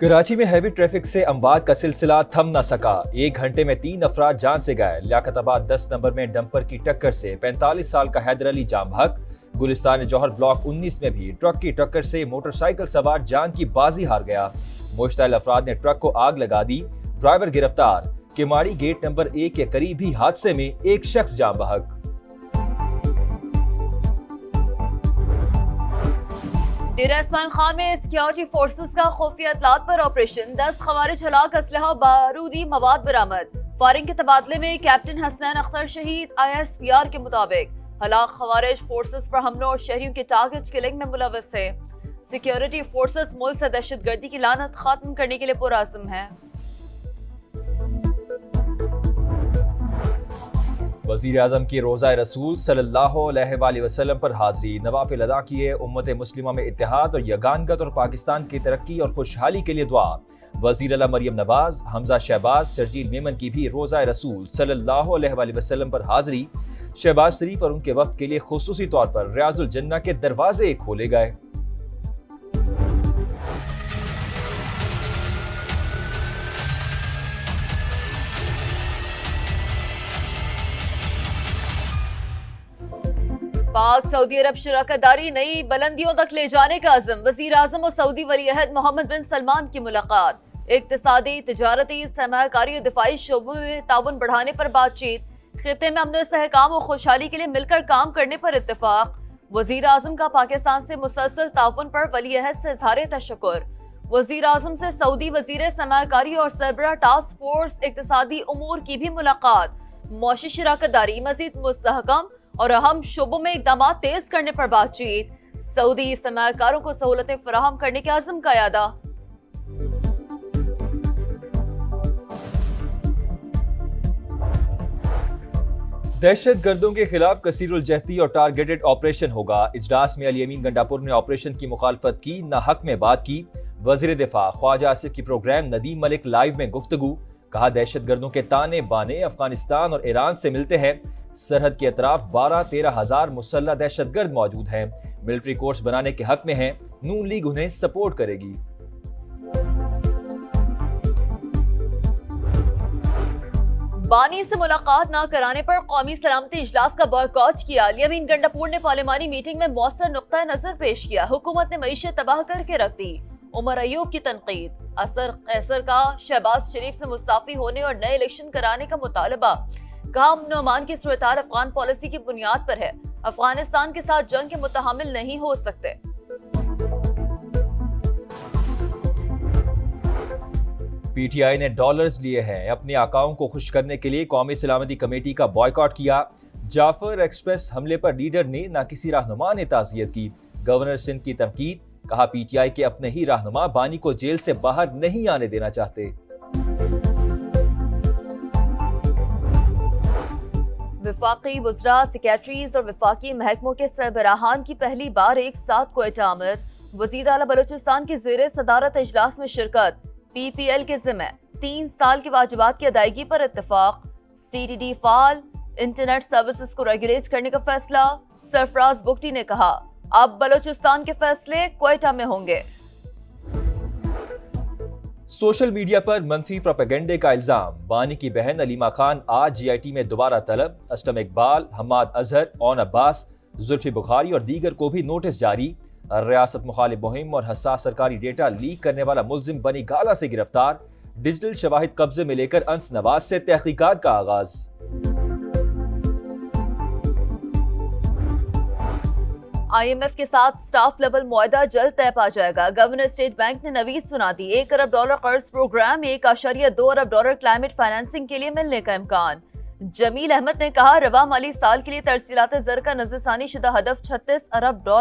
कराची में heavy traffic से अमवात का सिलसिला थम न सका। 1 घंटे में 3 अफराद जान से गए। लियाकताबाद 10 नंबर में डंपर की टक्कर से 45 साल का हैदर अली जाम बहक। गुलिस्तान जौहर ब्लॉक 19 में भी ट्रक की टक्कर से मोटरसाइकिल सवार जान की बाजी हार गया। मुश्तइल अफराद ने ट्रक को आग लगा दी। ड्राइवर गिरफ्तार। केमाड़ी गेट नंबर 1 के करीब ही हादसे में एक शख्स जाम बहक। डेरा इस्माइल खान में सिक्योरिटी फोर्सेस का खुफिया इत्तलात पर ऑपरेशन। 10 खवारिज हलाक, असलहा बारूदी मवाद बरामद। फायरिंग के तबादले में कैप्टन हसनैन अख्तर शहीद। ISPR के मुताबिक हलाक खवारिज फोर्सेस पर हमलों और शहरियों के टारगेट किलिंग में मुलव्वस है। सिक्योरिटी फोर्सेस मुल्क से दहशतगर्दी की लानत खत्म करने के लिए पुरअज़्म है। वज़ीर आज़म की रोज़ा रसूल सल्लल्लाहु अलैहि वसल्लम पर हाज़री। नवाफिल अदा किए। उम्मत मुस्लिमा में इत्तेहाद और यगानगत और पाकिस्तान की तरक्की और खुशहाली के लिए दुआ। वज़ीर आला मरियम नवाज, हमजा शहबाज, शर्जील मेमन की भी रोज़ा रसूल सल्लल्लाहु अलैहि वसल्लम पर हाज़री। शहबाज शरीफ और उनके वफ़द के लिए खुसूसी तौर पर रियाजुल जन्नह के दरवाजे खोले गए। पाक सऊदी अरब शराकतदारी नई बुलंदियों तक ले जाने का अज़म। वज़ीर आज़म और सऊदी वलीअहद मोहम्मद बिन सलमान की मुलाकात। इक़्तिसादी, तिजारती, सरमायाकारी और दिफाई शोबों में ताउन बढ़ाने पर बातचीत। खित्ते में अमन इस्तेहकाम और खुशहाली के लिए मिलकर काम करने पर इत्तेफाक। वज़ीर आज़म का पाकिस्तान से मुसलसल ताउन पर वलीअहद से इज़हार तशक्कुर। वज़ीर आज़म से सऊदी वज़ीर सरमायाकारी और सरबराह टास्क फोर्स इक़्तिसादी उमूर की भी मुलाकात। मौशी शराकतदारी मज़ीद मुस्तहकम और अहम शोबों में इक़दाम तेज करने पर बातचीत। सऊदी सरमायाकारों को सहूलतें फराहम करने के अज़म का यादा। दहशत गर्दों के खिलाफ कसीरुल जहती और टारगेटेड ऑपरेशन होगा। इजलास में अली अमीन गंडापुर ने ऑपरेशन की मुखालफत की, ना हक में बात की। वज़ीर दिफा ख्वाजा आसिफ की प्रोग्राम नदीम मलिक लाइव में गुफ्तगू। कहा दहशत गर्दों के ताने बाने अफगानिस्तान और ईरान से मिलते हैं। सरहद के अतराफ 12-13 हजार मुसल्लह दहशतगर्द मौजूद हैं। मिलिट्री कोर्स बनाने के हक में हैं। नून लीग उन्हें सपोर्ट करेगी। बानी से मुलाकात न कराने पर कौमी सलामती इजलास का बॉयकॉट किया। अली अमीन गंडापुर ने पार्लिमानी मीटिंग में मौसर नुक्ता नजर पेश किया। हुकूमत ने मईशत तबाह करके रख दी। उमर अयूब की तनकीद। असर कैसर का शहबाज शरीफ से मुस्ताफी होने और नए इलेक्शन कराने का मुतालबा। कहा अमन अमान की सूरत-ए-हाल अफगान पॉलिसी की बुनियाद पर है। अफगानिस्तान के साथ जंग के मुतहम्मिल नहीं हो सकते। PTI ने डॉलर्स लिए हैं। अपने आकाओं को खुश करने के लिए कौमी सलामती कमेटी का बॉयकॉट किया। जाफर एक्सप्रेस हमले पर लीडर ने ना किसी रहनुमा ने ताज़ियत की। गवर्नर सिंध की तनकीद। कहा PTI के अपने ही रहनुमा बानी को जेल से बाहर नहीं आने देना चाहते। वफाकी वज़रा, सेक्रेटरीज और वफाकी महकमों के सरबराहान की पहली बार एक साथ क्वेटा आमद। वज़ीर आला बलूचिस्तान की ज़ेरे सदारत इजलास में शिरकत। PPL के ज़िम्मे 3 साल की वाजिबात की अदायगी पर इत्तेफाक। CTD फाल। इंटरनेट सर्विसेज को रेगुलेट करने का फैसला। सरफराज बुगटी ने कहा अब बलूचिस्तान के फैसले क्वेटा में होंगे। सोशल मीडिया पर मंफी प्रोपेगेंडे का इल्जाम। बानी की बहन अलीमा खान आज GIT में दोबारा तलब। असलम इकबाल, हमाद अजहर, ओन अब्बास, जुल्फी बुखारी और दीगर को भी नोटिस जारी। रियासत मुखालिफ मुहिम और हसास सरकारी डेटा लीक करने वाला मुल्जिम बनी गाला से गिरफ्तार। डिजिटल शवाहिद कब्जे में लेकर अंस नवाज से तहकीकात का आगाज। IMF के साथ स्टाफ लेवल मुआहदा जल्द तय पा जाएगा। गवर्नर स्टेट बैंक ने नवीद सुना दी। $1 अरब कर्ज प्रोग्राम, $1.2 अरब क्लाइमेट फाइनेंसिंग के लिए मिलने का इम्कान। जमील अहमद ने कहा रवा माली साल के लिए तरसीलात ज़र का नज़रसानी शुदा हदफ $36 अरब।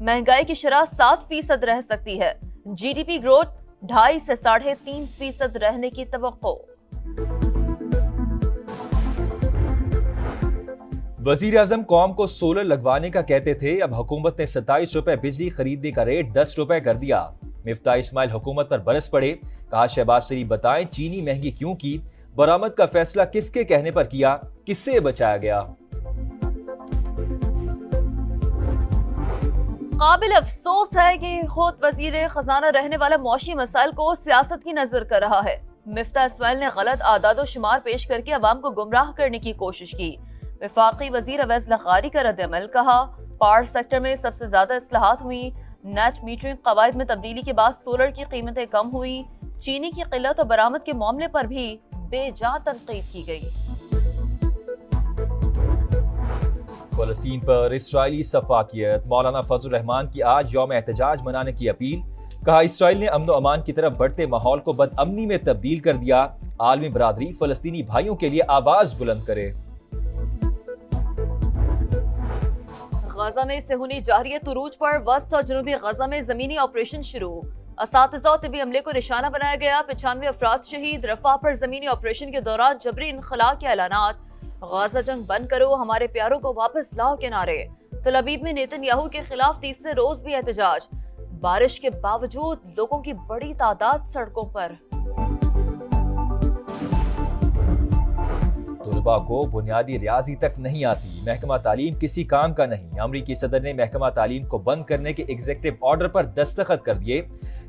महंगाई की शरह 7% रह सकती है। GDP ग्रोथ 2.5 से 3.5% रहने की तवक्को। वजीर आजम कौम को सोलर लगवाने का कहते थे, अब हुकूमत ने 27 रुपए बिजली खरीदने का रेट 10 रुपए कर दिया। मिफ्ता इस्माइल हुकूमत पर बरस पड़े। कहा शहबाज शरीफ बताएं चीनी महंगी क्यों की, बरामद का फैसला किसके कहने पर किया, किससे बचाया गया। قابل افسوس ہے کہ خود وزیر خزانہ رہنے والا معاشی مسائل کو سیاست کی نظر کر رہا ہے۔ مفتاح اسماعیل نے غلط اعداد و شمار پیش کر کے عوام کو گمراہ کرنے کی کوشش کی۔ وفاقی وزیر اویس لغاری کا رد عمل، کہا پاور سیکٹر میں سب سے زیادہ اصلاحات ہوئی، نیٹ میٹرنگ قواعد میں تبدیلی کے بعد سولر کی قیمتیں کم ہوئی، چینی کی قلت اور برآمد کے معاملے پر بھی بے جا تنقید کی گئی۔ فلسطین پر اسرائیلی سفاکیت، مولانا فضل الرحمان کی آج یوم احتجاج منانے کی اپیل، کہا اسرائیل نے امن و امان کی طرف بڑھتے ماحول کو بد امنی میں تبدیل کر دیا، عالمی برادری فلسطینی بھائیوں کے لیے آواز بلند کرے۔ غزہ میں صہیونی جارحیت عروج پر، وسط اور جنوبی غزہ میں زمینی آپریشن شروع، اساتذہ اور طبی عملے کو نشانہ بنایا گیا، 95 افراد شہید، رفح پر زمینی آپریشن کے دوران جبری انخلاء کے اعلانات، غزہ جنگ بند کرو، ہمارے پیاروں کو واپس لاؤ کے نعرے، تل ابیب میں نیتن یاہو کے خلاف تیسرے روز بھی احتجاج، بارش کے باوجود لوگوں کی بڑی تعداد سڑکوں پر۔ طلباء کو بنیادی ریاضی تک نہیں آتی، محکمہ تعلیم کسی کام کا نہیں، امریکی صدر نے محکمہ تعلیم کو بند کرنے کے ایگزیکٹو آرڈر پر دستخط کر دیے،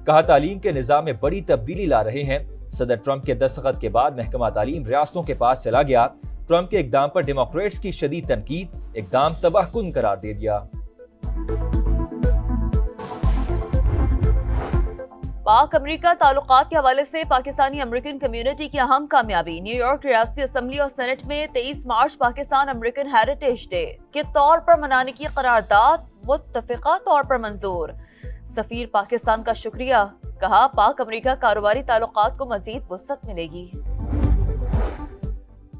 کہا تعلیم کے نظام میں بڑی تبدیلی لا رہے ہیں۔ صدر ٹرمپ کے دستخط کے بعد محکمہ تعلیم ریاستوں کے پاس چلا گیا، ٹرمپ کے اقدام پر ڈیموکریٹس کی شدید تنقید، اقدام تباہ کن قرار دے دیا۔ پاک امریکہ تعلقات کے حوالے سے پاکستانی امریکن کمیونٹی کی اہم کامیابی، نیو یارک ریاستی اسمبلی اور سینٹ میں 23 March Pakistan American heritage day کے طور پر منانے کی قرارداد متفقہ طور پر منظور، سفیر پاکستان کا شکریہ، کہا پاک امریکہ کاروباری تعلقات کو مزید وسعت ملے گی۔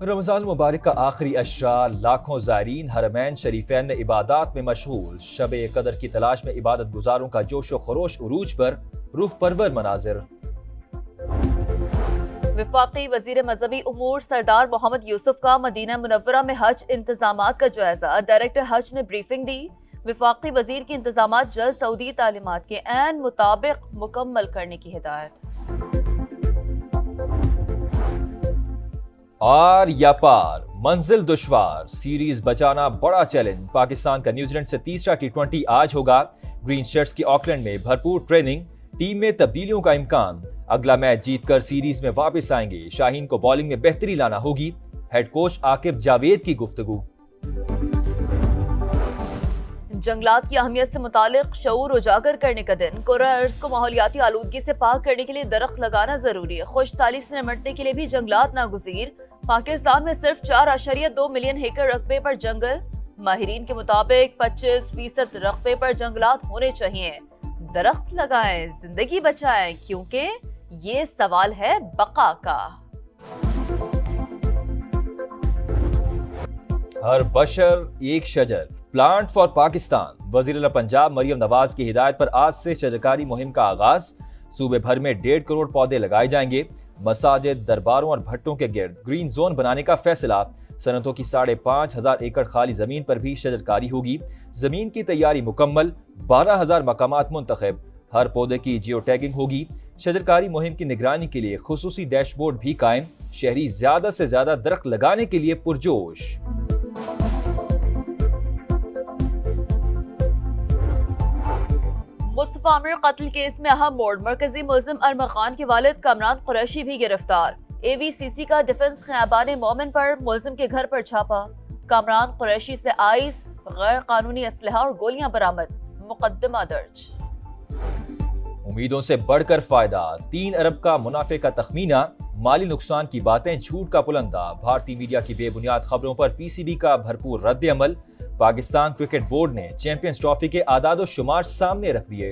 رمضان المبارک کا آخری عشرہ، لاکھوں زائرین حرمین شریفین میں عبادات میں مشغول، شب قدر کی تلاش میں عبادت گزاروں کا جوش و خروش عروج پر، روح پرور مناظر۔ وفاقی وزیر مذہبی امور سردار محمد یوسف کا مدینہ منورہ میں حج انتظامات کا جائزہ، ڈائریکٹر حج نے بریفنگ دی، وفاقی وزیر کی انتظامات جلد سعودی تعلیمات کے عین مطابق مکمل کرنے کی ہدایت۔ آر یا پار، منزل دشوار، سیریز بچانا بڑا چیلنج، پاکستان کا نیوزی لینڈ سے تیسرا ٹی20 آج ہوگا، گرین شرٹس کی آکلینڈ میں بھرپور ٹریننگ، ٹیم میں تبدیلیوں کا امکان، اگلا میچ جیت کر سیریز میں واپس آئیں گے، شاہین کو بالنگ میں بہتری لانا ہوگی، ہیڈ کوچ عاقب جاوید کی گفتگو۔ جنگلات کی اہمیت سے متعلق شعور اجاگر کرنے کا دن، کرۂ ارض کو ماحولیاتی آلودگی سے پاک کرنے کے لیے درخت لگانا ضروری ہے، خشک سالی سے نمٹنے کے لیے بھی جنگلات ناگزیر، پاکستان میں صرف 4.2 ملین ایکڑ رقبے پر جنگل، ماہرین کے مطابق 25% رقبے پر جنگلات ہونے چاہیے، درخت لگائیں، زندگی بچائیں، کیونکہ یہ سوال ہے بقا کا۔ ہر بشر ایک شجر، پلانٹ فار پاکستان، وزیر اعلیٰ پنجاب مریم نواز کی ہدایت پر آج سے شجرکاری مہم کا آغاز، صوبے بھر میں 1.5 کروڑ پودے لگائے جائیں گے، مساجد، درباروں اور بھٹوں کے گرد گرین زون بنانے کا فیصلہ، صنعتوں کی 5,500 ایکڑ خالی زمین پر بھی شجرکاری ہوگی، زمین کی تیاری مکمل، 12,000 مقامات منتخب، ہر پودے کی جیو ٹیگنگ ہوگی، شجرکاری مہم کی نگرانی کے لیے خصوصی ڈیش بورڈ بھی قائم، شہری زیادہ سے زیادہ درخت لگانے کے لیے پرجوش۔ مصطفیٰ عامر قتل کیس میں اہم موڑ، مرکزی ملزم ارمغان خان کے والد کامران قریشی بھی گرفتار، اے وی سی سی کا ڈیفنس خیابان مومن پر ملزم کے گھر پر چھاپا، کامران قریشی سے آئس، غیر قانونی اسلحہ اور گولیاں برآمد، مقدمہ درج۔ امیدوں سے بڑھ کر فائدہ، 3 ارب کا منافع کا تخمینہ، مالی نقصان کی باتیں جھوٹ کا پلندہ، بھارتی میڈیا کی بے بنیاد خبروں پر پی سی بی کا بھرپور رد عمل، پاکستان کرکٹ بورڈ نے چیمپئنز ٹرافی کے اعداد و شمار سامنے رکھ دیے۔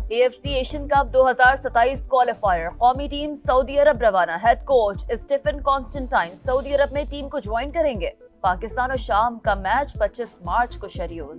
A F C Asian cup 2027 qualifier, قومی ٹیم سعودی عرب روانہ، ہیڈ کوچ اسٹیفن کانسٹنٹائن سعودی عرب میں ٹیم کو جوائن کریں گے، پاکستان اور شام کا میچ 25 مارچ کو شیڈیول۔